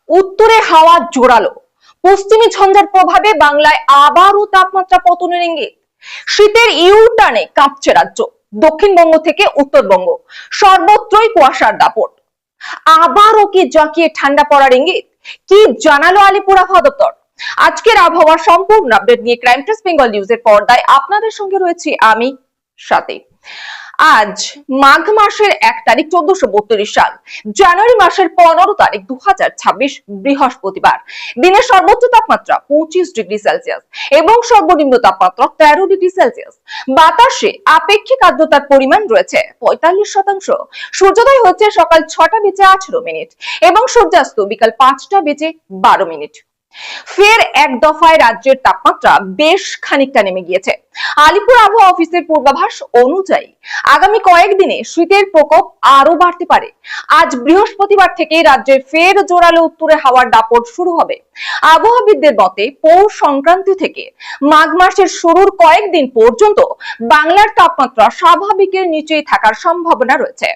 উত্তরে হাওয়া জোরালো, পশ্চিমী ঝঞ্ঝার প্রভাবে বাংলায় আবারও তাপমাত্রা পতনের ইঙ্গিত। শীতের ইউটার্নে কাঁপছে রাজ্য, দক্ষিণবঙ্গ থেকে উত্তরবঙ্গ সর্বত্রই কুয়াশার দাপট। আবারও কি জাঁকিয়ে ঠান্ডা পড়ার ইঙ্গিত? কি জানালো আলিপুর আবহাওয়া দপ্তর? আজকের আবহাওয়ার সম্পূর্ণ আপডেট নিয়ে ক্রাইম টাইমস বেঙ্গল নিউজের পর্দায় আপনাদের সঙ্গে রয়েছি আমি সাথে। আজ মাঘ মাসের 1 তারিখ 1432 সাল, জানুয়ারি মাসের 15 তারিখ 2026 বৃহস্পতিবার। দিনের সর্বোচ্চ তাপমাত্রা 25 ডিগ্রি সেলসিয়াস এবং সর্বনিম্ন তাপমাত্রা 13 ডিগ্রি সেলসিয়াস। বাতাসে আপেক্ষিক আর্দ্রতার পরিমাণ রয়েছে 45%। সূর্যোদয় হচ্ছে সকাল 6টা বেজে 18 মিনিট এবং সূর্যাস্ত বিকাল 5টা বেজে 12 মিনিট। ফের এক দফায় রাজ্যের তাপমাত্রা বেশ খানিকটা নেমে গিয়েছে। আলিপুর আবহাওয়া অফিসের পূর্বাভাস অনুযায়ী আগামী কয়েকদিনে শীতের প্রকোপ আরো বাড়তে পারে। আজ বৃহস্পতিবার থেকে রাজ্যে ফের জোরালো উত্তরে হাওয়ার দাপট শুরু হবে। আবহাওয়াবিদদের মতে পৌষ সংক্রান্তি থেকে মাঘ মাসের শুরুর কয়েকদিন পর্যন্ত বাংলার তাপমাত্রা স্বাভাবিকের নিচেই থাকার সম্ভাবনা রয়েছে।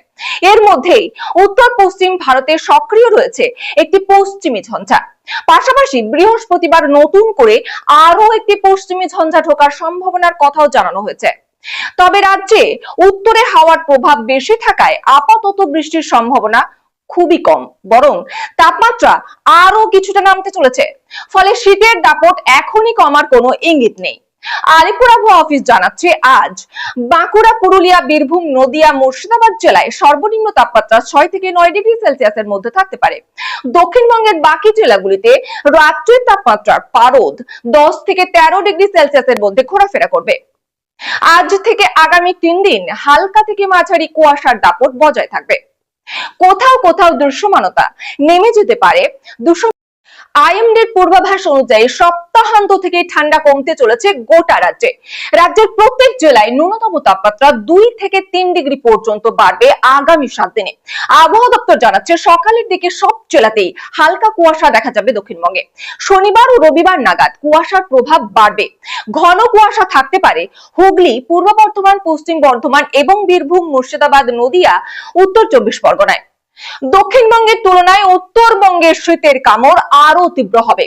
এর মধ্যেই উত্তর পশ্চিম ভারতে সক্রিয় রয়েছে একটি পশ্চিমী ঝঞ্ঝা। পাশাপাশি বৃহস্পতিবার নতুন করে আরো একটি পশ্চিমী ঝঞ্ঝা ঢোকার সম্ভাবনার কথাও জানানো হয়েছে। তবে রাজ্যে উত্তরে হাওয়ার প্রভাব বেশি থাকায় আপাতত বৃষ্টির সম্ভাবনা খুবই কম, বরং তাপমাত্রা আরো কিছুটা নামতে চলেছে। ফলে শীতের দাপট এখনই কমার কোনো ইঙ্গিত নেই। আলিপুর আবহাওয়া অফিস জানাচ্ছে আজ বাঁকুড়া, পুরুলিয়া, বীরভূম, নদিয়া, মুর্শিদাবাদ জেলায় সর্বনিম্ন তাপমাত্রা 6 থেকে 9 ডিগ্রি সেলসিয়াসের মধ্যে থাকতে পারে। দক্ষিণবঙ্গের বাকি জেলাগুলিতে রাত্রির তাপমাত্রার পারদ 10 থেকে 13 ডিগ্রি সেলসিয়াসের মধ্যে ঘোরাফেরা করবে। আজ থেকে আগামী 3 দিন হালকা থেকে মাঝারি কুয়াশার দাপট বজায় থাকবে। কোথাও কোথাও দৃশ্যমানতা নেমে যেতে পারে। আইএমডির পূর্বাভাস অনুযায়ী সপ্তাহান্ত থেকে ঠান্ডা কমতে চলেছে গোটা রাজ্যে। রাজ্যের প্রত্যেক জেলায় ন্যূনতম তাপমাত্রা 2 থেকে 3 ডিগ্রি পর্যন্ত বাড়বে আগামী 7 দিনে। আবহাওয়া দপ্তর জানাচ্ছে সকালের দিকে সব জেলাতেই হালকা কুয়াশা দেখা যাবে দক্ষিণবঙ্গে। শনিবার ও রবিবার নাগাদ কুয়াশার প্রভাব বাড়বে। ঘন কুয়াশা থাকতে পারে হুগলি, পূর্ব বর্ধমান, পশ্চিম বর্ধমান এবং বীরভূম, মুর্শিদাবাদ, নদিয়া, উত্তর 24 পরগনায়। দক্ষিণবঙ্গের তুলনায় উত্তরবঙ্গের শীতের কামড় আরো তীব্র হবে।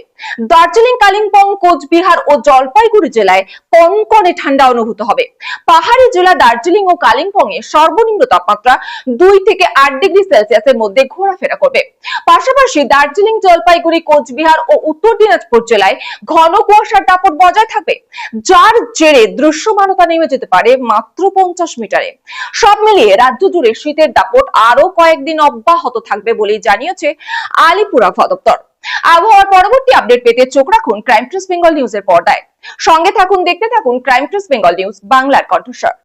দার্জিলিং, কালিম্পং, কোচবিহার ও জলপাইগুড়ি জেলায় কনকনে ঠান্ডা অনুভূত হবে। পাহাড়ি জেলা দার্জিলিং ও কালিম্পং এ সর্বনিম্ন তাপমাত্রা 2 থেকে 8 ডিগ্রি সেলসিয়াসের মধ্যে ঘোরাফেরা করবে। পাশাপাশি দার্জিলিং, জলপাইগুড়ি, কোচবিহার ও উত্তর দিনাজপুর জেলায় ঘন কুয়াশার দাপট বজায় থাকবে, যার জেরে দৃশ্যমানতা নেমে যেতে পারে মাত্র 50 মিটারে। সব মিলিয়ে রাজ্য জুড়ে শীতের দাপট আরো কয়েকদিন অব্যাহত থাকবে বলেই জানিয়েছে আলিপুর আবহাওয়া দপ্তর। আবহাওয়ার পরবর্তী আপডেট পেতে চোখ রাখুন ক্রাইম টাইমস বেঙ্গল নিউজের পর্দায়। সঙ্গে থাকুন, দেখতে থাকুন ক্রাইম টাইমস বেঙ্গল নিউজ, বাংলার কণ্ঠস্বর।